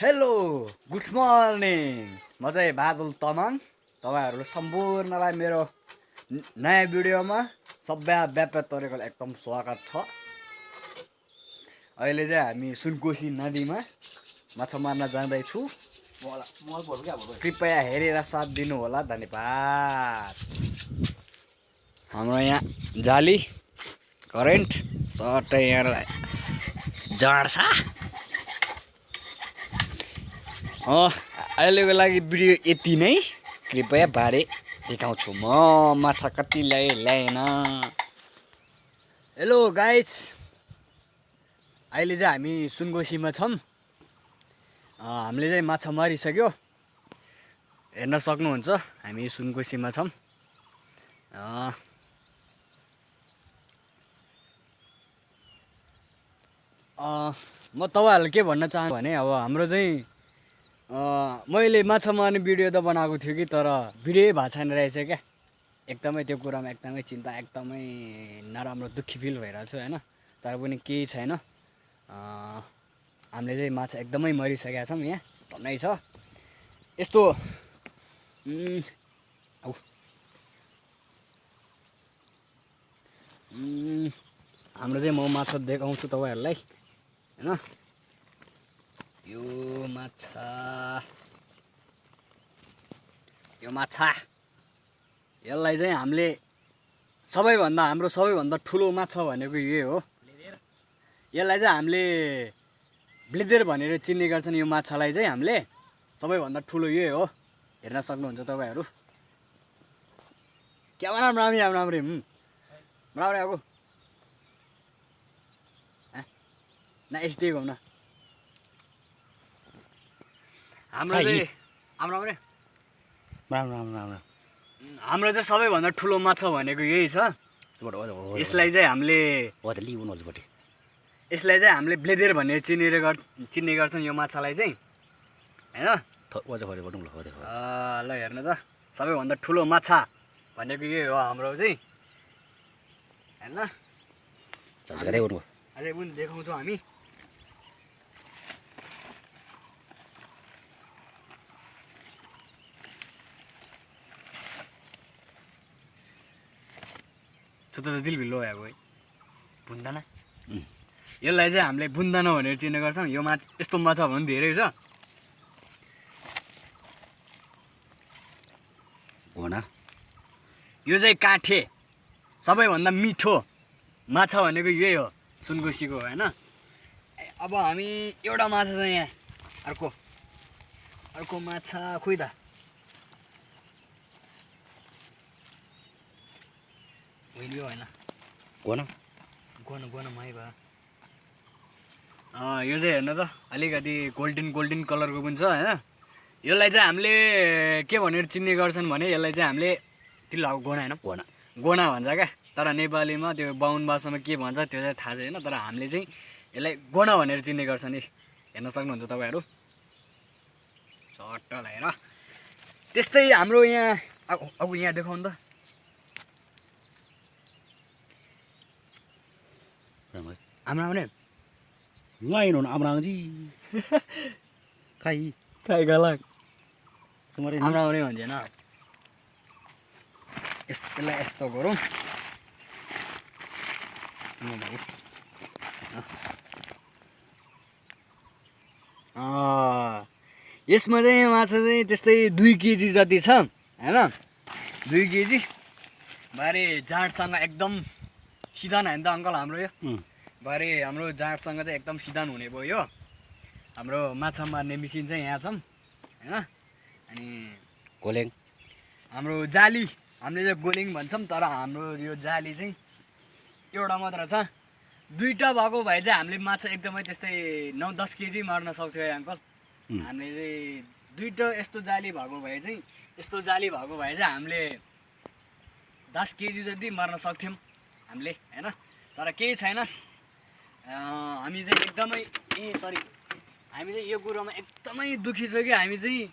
Hello good morning म चाहिँ बादल तमाङ तपाईहरु सम्पूर्णलाई मेरो नयाँ भिडियोमा सबै व्यापक तरिकाले एकदम स्वागत छ। अहिले चाहिँ हामी सुनकोशी नदीमा माछा मार्न जाँदैछु। कृपया हेरेर साथ दिनु होला, धन्यवाद। हाम्रो यहाँ जाली करेन्ट सट्टै यहाँ जाड्छ। अहिलेको लागि भिडियो यति नै। कृपया बारे देखाउँछु म माछा कति ल्याएन। हेलो गाइस, अहिले चाहिँ हामी सुनकोशीमा छौँ। हामीले चाहिँ माछा मारिसक्यो, हेर्न सक्नुहुन्छ। हामी सुनकोशीमा छौँ। म तपाईहरुलाई के भन्न चाहन्छु भने अब हाम्रो चाहिँ मैले माछा मार्ने भिडियो त बनाएको थियो कि तर भिडियो भएको छैन रहेछ क्या। एकदमै त्यो कुरामा एकदमै चिन्ता, एकदमै नराम्रो दुःखी फिल भइरहेको छु होइन। तर पनि केही छैन। हामीले चाहिँ माछा एकदमै मरिसकेका छौँ। यहाँ भनाइ छ यस्तो हाम्रो चाहिँ म माछा देखाउँछु तपाईहरुलाई होइन। यो माछा यसलाई चाहिँ हामीले हाम्रो सबैभन्दा ठुलो माछा भनेको यही हो। यसलाई चाहिँ हामीले ब्लेदेर भनेर चिन्ने गर्छन्। यो माछालाई चाहिँ हामीले सबैभन्दा ठुलो यही हो। हेर्न सक्नुहुन्छ तपाईहरु। क्यामेरा राम्रै आको ना यस्तै गौ न। हाम्रो चाहिँ सबैभन्दा ठुलो माछा भनेको यही छ। यसलाई चाहिँ हामीले ब्लेदेर भनेर चिन्ने गर्छन् यो माछालाई चाहिँ हैन। ल हेर्नु त, सबैभन्दा ठुलो माछा भनेको यही हो हाम्रो चाहिँ हैन। अझै पनि देखाउँछौँ हामी। छुट्टा त दिल भिल्लो आएको है बुन्दाना। यसलाई चाहिँ हामीले बुन्दाना भनेर चिन्ने गर्छौँ। यो यस्तो माछा भने धेरै छ। यो चाहिँ काठे सबैभन्दा मिठो माछा भनेको यही हो सुनकोशीको होइन। अब हामी एउटा माछा छ यहाँ, अर्को माछा खोइ त होइन गोन मै भयो। यो चाहिँ हेर्नु त अलिकति गोल्डन कलरको पनि छ होइन। यसलाई चाहिँ हामीले के भनेर चिन्ने गर्छन् भने यसलाई चाहिँ हामीले तिल्लाको गोना भन्छ क्या। तर नेपालीमा त्यो बाहुन भाषामा के भन्छ त्यो चाहिँ थाहा छैन। तर हामीले चाहिँ यसलाई गोना भनेर चिन्ने गर्छन्। हेर्न सक्नुहुन्छ तपाईहरु। सट्ट लगाएर त्यस्तै हाम्रो यहाँ अब यहाँ देखाउनु त। आम्राउने ngayon amrang ji kai गलत तुम्हारे आम्राउने भन्छ हैन। यसलाई यस्तो गरौँ। यसमा चाहिँ माछा चाहिँ त्यस्तै 2 केजी जति छ हैन। 2 केजी बारे जाँडसँग एकदम सिधान हैन त अङ्कल हाम्रो यो। बारे हाम्रो जाँडसँग चाहिँ एकदम सिधान हुने भयो यो। हाम्रो माछा मार्ने मेसिन चाहिँ यहाँ छौँ हैन। अनि गोलेङ हाम्रो जाली हामीले चाहिँ गोलिङ भन्छौँ। तर हाम्रो यो जाली चाहिँ एउटा मात्र छ। 2टा भएको भए चाहिँ हामीले माछा एकदमै त्यस्तै 9-10 केजी मार्न सक्थ्यो है अङ्कल। हामीले चाहिँ 2टा यस्तो जाली भएको भए चाहिँ हामीले 10 केजी जति मार्न सक्थ्यौँ हामीले हैन। तर केही छैन। हामी चाहिँ यो कुरोमा एकदमै दुखी छ कि हामी चाहिँ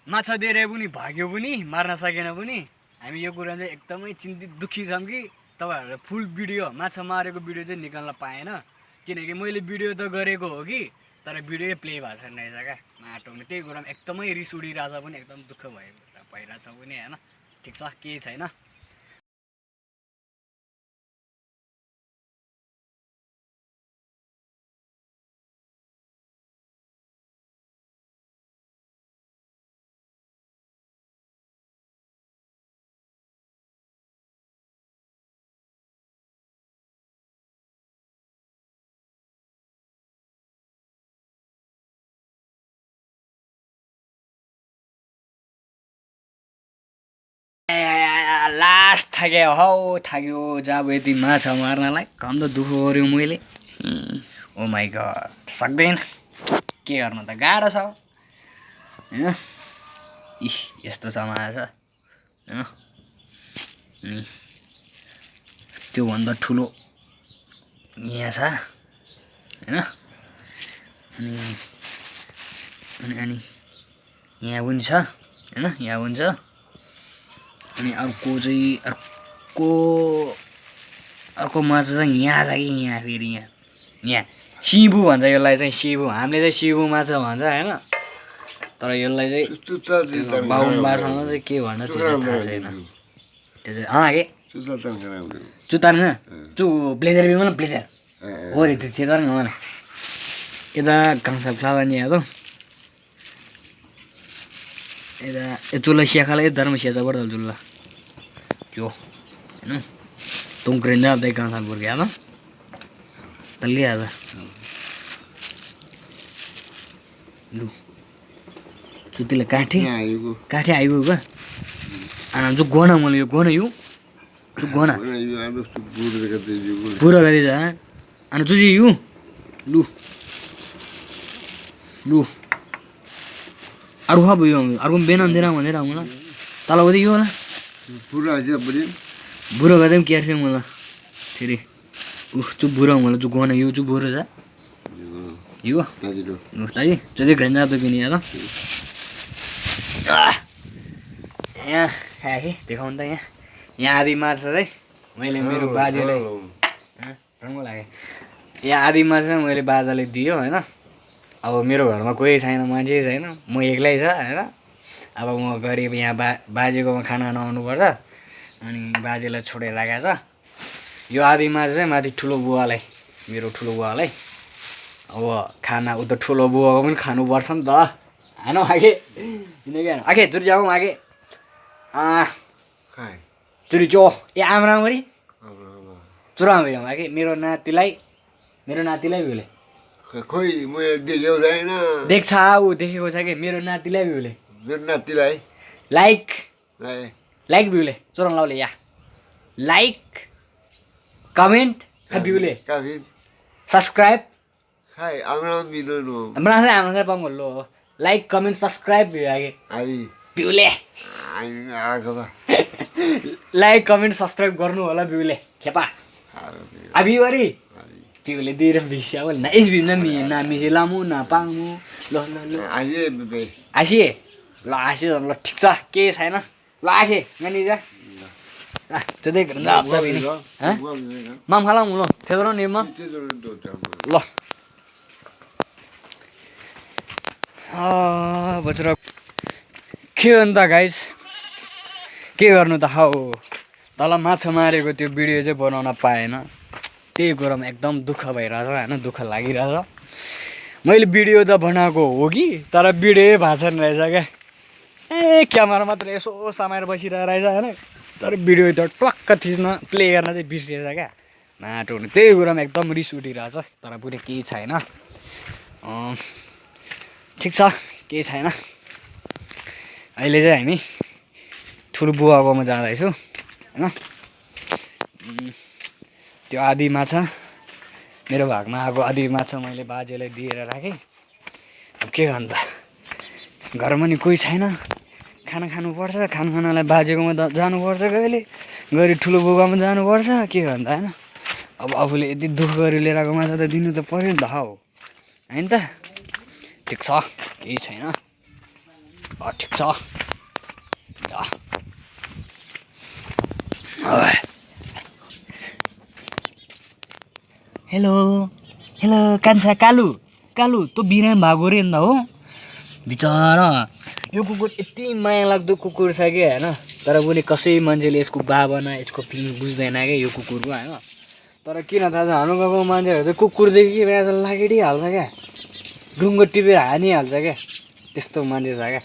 माछा दिएर पनि भाग्यो पनि मार्न सकेन पनि। हामी यो कुरामा चाहिँ एकदमै चिन्तित दुखी छौँ कि तपाईहरुले फुल भिडियो माछा मारेको भिडियो चाहिँ निकाल्न पाएन। किनकि मैले भिडियो त गरेको हो कि तर भिडियो प्ले भएको छैन रहेछ क्या माटोमा। त्यही कुरामा एकदमै रिस उडिरहेछ पनि, एकदम दुःख भइरहेछ पनि होइन। ठिक छ, केही छैन। लास्ट थाक्यो हौ, थाक्यो जब यति माछा मार्नलाई कम त दुःख गऱ्यो मैले। ओ माई गड, सक्दैन, के गर्नु त, गाह्रो छ होइन। इस यस्तो छ माछा होइन। त्योभन्दा ठुलो यहाँ छ होइन। अनि यहाँ पनि छ होइन, यहाँ पनि छ। अनि अर्को माछा चाहिँ यहाँ छ कि यहाँ, फेरि यहाँ सिबु भन्छ यसलाई चाहिँ, सिबु। हामीले चाहिँ सिबु माछा भन्छ होइन, तर यसलाई चाहिँ बाहुन भाषामा चाहिँ के भन्छ त्यो थाहा छैन। त्यो चाहिँ के चुतान ब्लेजर भी मतलब ब्लेजर हो रे, त्यो तर मलाई यता गाउँछ फ्लावानी हेर्नु यता चुल्ला स्याखालाई धर्म स्याचा पर्दल चुल्ला त्यो होइन। तुमक्रिँदा अब गाउँछ पुर्क्यो हेर्नु तल्ली आज लु चुतिले काठे आइगयो क्या। अनि जो गोना मैले यो गोना यो गोना पुरा गरिदिन्छ अनि चुजी यु लु लु अर्को भयो अर्को बेना दिएर भनेर मलाई तल कति यो होला बुढो गर्दै पनि क्यार्छ मलाई फेरि चुप बुढो मलाई चु गोना यो चुप बुढो छ यो दाजु चुजी घ्रेन्जा त पिनी यहाँ यहाँ खाएँ देखाउनु त यहाँ आधी माछा चाहिँ मैले मेरो बाजेलाई राम्रो लाग्यो। यहाँ आधी माछा चाहिँ मैले बाजाले दियो होइन। अब मेरो घरमा कोही छैन, मान्छे छैन, म एक्लै छ होइन। अब म गरिब यहाँ बाजेकोमा खाना नआउनुपर्छ अनि बाजेलाई छोडेर राखेको छ। यो आधी माछा चाहिँ माथि ठुलो बुवालाई, मेरो ठुलो बुवालाई अब खाना उता ठुलो बुवाको पनि खानुपर्छ नि त होइन। आगे किनकि आगे चुरी जाऊ आगे चुरी चो ए आमरामरी चुरा भयो आगे मेरो नातिलाई बिउले खोइ मैले देखेको छैन। देख्छ ऊ देखेको छ कि मेरो नातिलाई बिउले लाइक बिउले चोरा लाउले या लाइक कमेन्ट बिउले सब्सक्राइब आमा बङ्गलो लाइक कमेन्ट सब्सक्राइब बिउ आगे बिउले लाइक कमेन्ट सब्सक्राइब गर्नु होला बिउले खेपा अबिवरी बिउले दिएर बिस्या होला न एस बिउ न मिसे लामु न पाङमु ल आसिए ल आसिए ल ठिक छ के छैन ल आखे नानी जा जतै माम खालाम ल थेदरो निमा ल बचरा के अन्त गाइस के गर्नु त हौ तल माछा मारेको त्यो भिडियो चाहिँ बनाउन पाएन। त्यही कुरामा एकदम दुःख भइरहेछ होइन, दुःख लागिरहेछ। मैले भिडियो त बनाएको हो कि तर भिडियो भएको छैन रहेछ क्या। क्यामेरा मात्र यसो समाएर बसिरहेको रहेछ होइन, तर भिडियो त टक्क थिच्न प्ले गर्न चाहिँ बिर्सिएछ क्या माटो हुने। त्यही कुरामा एकदम रिस उठिरहेछ तर पुरै केही छैन। ठिक छ केही छैन। अहिले चाहिँ हामी ठुलो बुवाकोमा जाँदैछु होइन। त्यो आधी माछा मेरो भागमा आएको आधी माछा मैले बाजेलाई दिएर राखेँ। अब के गर्नु त, घरमा नि कोही छैन, खाना खानुपर्छ, खानालाई बाजेकोमा जानुपर्छ, कहिले गरी ठुलो बुवामा जानुपर्छ, के गर्नु त होइन। अब आफूले यति दुःख गरी लिएर आएको माछा त दिनु त पऱ्यो नि त हौ होइन त। ठिक छ केही छैन, ठिक छ। हेलो हेलो कान्छा कालु कालु तँ बिरामी भएको रे नि त हो बिचरा यो कुकुर यति माया लाग्दो कुकुर छ कि होइन तर पनि कसै मान्छेले यसको भावना यसको फिलिङ बुझ्दैन क्या यो कुकुरको होइन तर किन थाहा छ हाम्रो गाउँको मान्छेहरू चाहिँ कुकुरदेखि लागिदिइहाल्छ क्या ढुङ्गो टिपेर हानिहाल्छ क्या त्यस्तो मान्छे छ क्या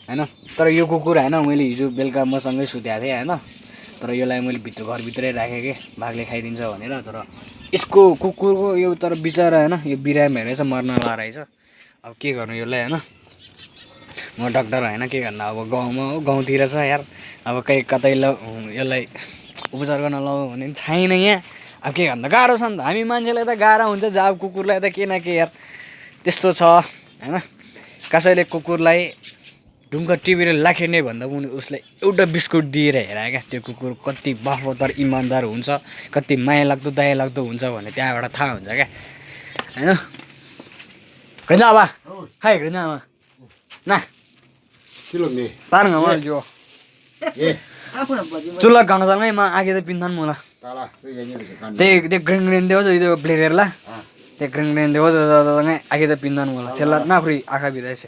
होइन तर यो कुकुर होइन मैले हिजो बेलुका मसँगै सुतेको थिएँ होइन तर यसलाई मैले घरभित्रै राखेँ कि बाघले खाइदिन्छ भनेर तर यसको कुकुरको यो तर बिचरा होइन यो बिरामी भएर चाहिँ मर्न रहेछ अब के गर्नु यसलाई होइन म डक्टर होइन के गर्नु अब गाउँमा हो गाउँतिर छ यार अब कहीँ कतै यसलाई उपचार गर्न लगाउँ भने पनि छैन यहाँ अब के गर्नु गाह्रो छ नि त हामी मान्छेलाई त गाह्रो हुन्छ जब कुकुरलाई त के न के यार त्यस्तो छ होइन कसैले कुकुरलाई ढुङ्गा टिपेर लाखिने भन्दा पनि उसलाई एउटा बिस्कुट दिएर हेर क्या त्यो कुकुर कति वफादार इमान्दार हुन्छ कति माया लाग्दो दया लाग्दो हुन्छ भने त्यहाँबाट थाहा हुन्छ क्या होइन गन्जाबा खै गन्जामा ना तार nggak jo चुला गाउँदै म आगे त पिन्थन मलाई त्यही ग्रिन ग्रिन देऊ त्यो ब्लेडरला त्यही ग्रिन ग्रिन देऊ आगे त पिन्थन मलाई त्यसलाई नाख्री आँखा बिदाइछ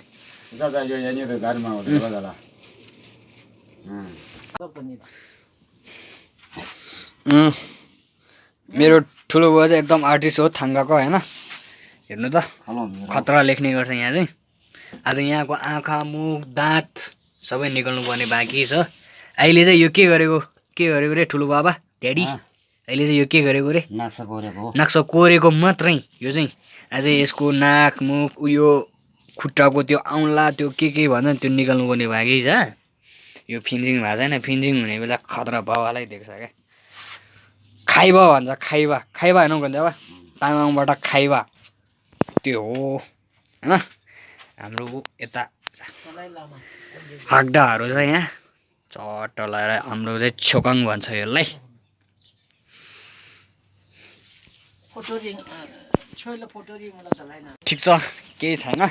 मेरो ठुलो बुवा चाहिँ एकदम आर्टिस्ट हो थाङ्गाको होइन हेर्नु त खतरा लेख्ने गर्छ यहाँ चाहिँ आज यहाँको आँखा मुख दाँत सबै निकाल्नु पर्ने बाँकी छ अहिले चाहिँ यो के गरेको रे ठुलो बाबा ड्याडी अहिले चाहिँ यो के गरेको रे नाक्सा कोरेको मात्रै यो चाहिँ अझै यसको नाक मुख उयो खुट्टाको त्यो औँला त्यो के भन्छ त्यो निकाल्नु पर्ने बाँकी छ यो फिन्जिङ भएको छैन फिन्जिङ हुने बेला खतरा बाबालाई देख्छ क्या खाइबा भन्छ खाइबा होइन भन्छ अब तामाङबाट खाइबा त्यो हो होइन हाम्रो यता हाग्डाहरू छ यहाँ चट्ट लगाएर हाम्रो चाहिँ छोकाङ भन्छ यसलाई ठिक छ केही छैन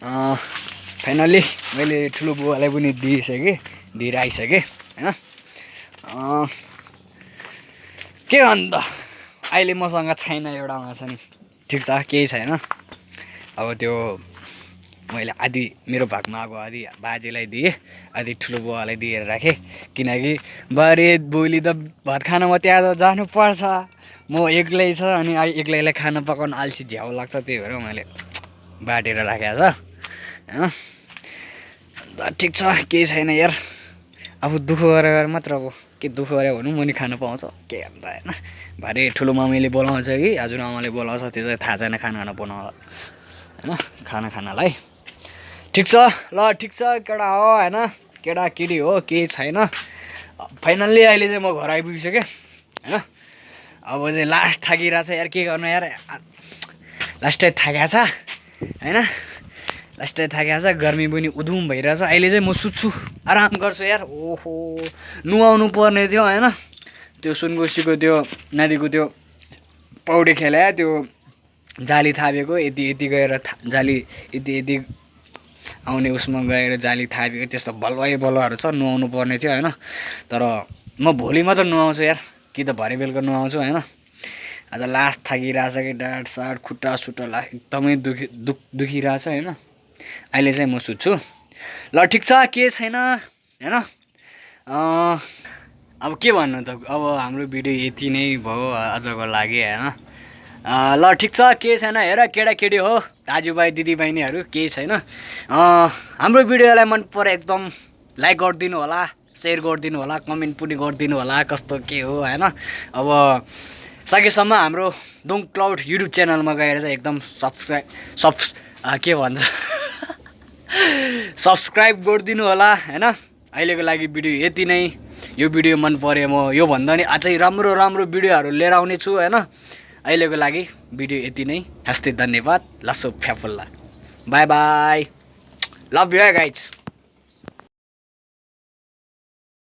फाइनल्ली मैले ठुलो बुवालाई पनि दिएर आइसकेँ होइन के अन्त अहिले मसँग छैन एउटा माछा नि ठिक छ केही छैन अब त्यो मैले आधी मेरो भागमा आएको आधी बाजेलाई दिएँ आधी ठुलो बुवालाई दिएर राखेँ किनकि बारे भोलि त भात खानमा त्यहाँ त जानुपर्छ म एक्लै छ अनि एक्लैलाई खाना पकाउनु अल्छी झ्याउ लाग्छ त्यही भएर मैले बाटेर राखेको छ होइन अन्त ठिक छ केही छैन यार अब दुःख गरेर मात्र अब के दुःख गरे भनौँ म नि खान पाउँछ के अन्त होइन भरे ठुलो मामीले बोलाउँछ कि हजुरआमाले बोलाउँछ त्यो चाहिँ थाहा छैन खाना बनाउन होइन खानालाई ठिक छ ल ठिक छ केटा हो होइन केटाकेटी हो केही छैन फाइनल्ली अहिले चाहिँ म घर आइपुगिसकेँ होइन अब चाहिँ लास्ट थाकिरहेको छ यार के गर्नु यार लास्टै थाकेको छ होइन लास्टै थाकेको छ गर्मी पनि उधुम भइरहेछ अहिले चाहिँ म सुत्छु आराम गर्छु यार ओहो नुहाउनु पर्ने थियो होइन त्यो सुनगोसीको त्यो नदीको त्यो पौडी खेले त्यो जाली थापेको यति गएर जाली यति आउने उसमा गएर जाली थापेको त्यस्तो बलुवाहरू छ नुहाउनु पर्ने थियो होइन तर म भोलि मात्र नुहाउँछु यार कि त भरे बेलुका नुहाउँछु होइन आज लास्ट थाकिरहेछ कि डाँट साट खुट्टा सुट्टा एकदमै दुखिरहेछ होइन अहिले चाहिँ म सुत्छु ल ठिक छ के छैन होइन अब के भन्नु त अब हाम्रो भिडियो यति नै भयो आजको लागि होइन ल ठिक छ के छैन हेर केटाकेटी हो दाजुभाइ दिदीबहिनीहरू केही छैन हाम्रो भिडियोलाई मन पऱ्यो एकदम लाइक गरिदिनु होला सेयर गरिदिनु होला कमेन्ट पनि गरिदिनु होला कस्तो के हो होइन अब सकेसम्म हाम्रो दोङ क्लाउड युट्युब च्यानलमा गएर चाहिँ एकदम सब्सक्राइब गरिदिनु होला होइन अहिलेको लागि भिडियो यति नै यो भिडियो मन पऱ्यो म योभन्दा नि अझै राम्रो भिडियोहरू लिएर आउने छु होइन अहिलेको लागि भिडियो यति नै हस्ते धन्यवाद लसो फ्याफुल्ला bye bye love you guys